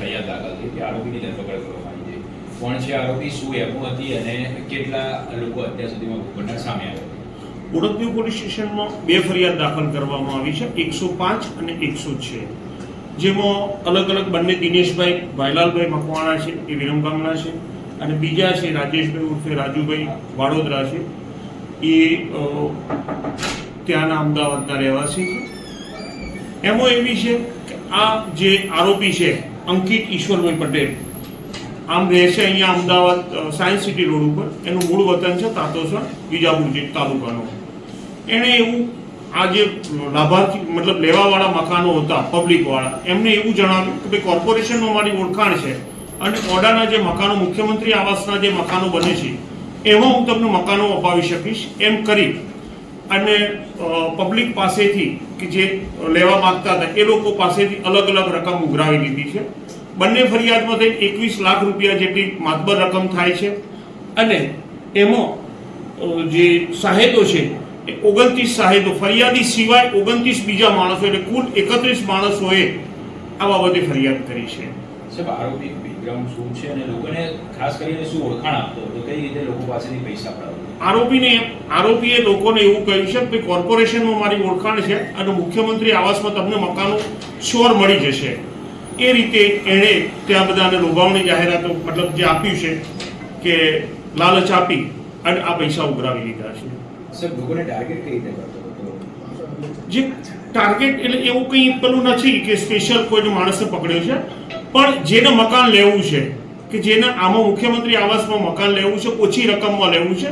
ફરિયાદ દાખલ થઈ કે આરોપીની ધરપકડ કરવામાં આવી છે. કોણ છે આરોપી, શું એમો હતી અને કેટલા લોકો અત્યાર સુધીમાં ગુનેગાર સામે આવ્યા? બોડકદેવ પોલીસ સ્ટેશનમાં 2 ફરિયાદ દાખલ કરવામાં આવી છે, 105 અને 106, જેમાં અલગ અલગ બંને દિનેશભાઈ ભાઈલાલભાઈ મકવાણા છે, એ વિરમગામના છે, અને બીજા છે રાજેશભાઈ ઉર્ફે રાજુભાઈ વાડોદરા છે, એ ત્યાંના અમદાવાદના રહેવાસી છે. એમાં એવી છે કે આ જે આરોપી છે અંકિત ઈશ્વરભાઈ પટેલ, આમ રહે છે અહીંયા અમદાવાદ સાયન્સ સિટી રોડ ઉપર. એનું મૂળ વતન છે તાતોસર, વિજાપુર તાલુકાનો. એણે એવું આ જે લાભાર્થી મતલબ લેવાવાળા મકાનો હતા પબ્લિકવાળા, એમને એવું જણાવ્યું કે ભાઈ કોર્પોરેશનમાં મારી ઓળખાણ છે અને ઓડાના જે મકાનો મુખ્યમંત્રી આવાસના જે મકાનો બને છે એમાં હું તમને મકાનો અપાવી શકીશ એમ કરી અને પબ્લિક પાસેથી કે જે લેવા માંગતા હતા એ લોકો પાસેથી અલગ અલગ રકમ ઉઘરાવી લીધી છે. બંને ફરિયાદમાં 21 લાખ રૂપિયા જેટલી માતબર રકમ થાય છે અને એમાં જે સાહેદો છે એ 29 સાહેદો, ફરિયાદી સિવાય 29 બીજા માણસો, એટલે કુલ 31 માણસોએ આ બાબતે ફરિયાદ કરી છે. સાહેબ, આરોપી બેકગ્રાઉન્ડ શું છે અને લોકોને ખાસ કરીને શું ઓળખાણ આપતો હતો, કઈ રીતે લોકો પાસેથી પૈસા પડાવતો? આરોપીએ લોકોને એવું કહ્યું છે કે કોર્પોરેશનમાં મારી ઓળખાણ છે અને મુખ્યમંત્રી આવાસમાં તમને મકાનો શ્યોર મળી જશે, એ રીતે એણે ત્યાં બધાને લોભાવણી જાહેરાતો મતલબ જે આપ્યું છે કે લાલચ આપી અને આ પૈસા ઉઘરાવી લીધા છે. સાહેબ, લોકોને ટાર્ગેટ કઈ રીતે કરતો હતો? જે ટાર્ગેટ એટલે એવું કંઈ પેલું નથી કે સ્પેશિયલ કોઈને માણસને પકડ્યો છે, પણ જેને મકાન લેવું છે કે જેને આમાં મુખ્યમંત્રી આવાસમાં મકાન લેવું છે, ઓછી રકમમાં લેવું છે,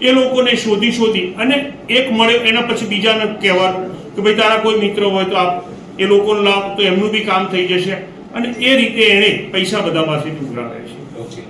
એ લોકોને શોધી અને એક મળે એના પછી બીજાને કહેવાનું કે ભાઈ તારા કોઈ મિત્ર હોય તો આપ એ લોકોને લાવ, તો એમનું બી કામ થઈ જશે અને એ રીતે એણે પૈસા બધા પાસેથી ઉઘરાવે છે. ઓકે.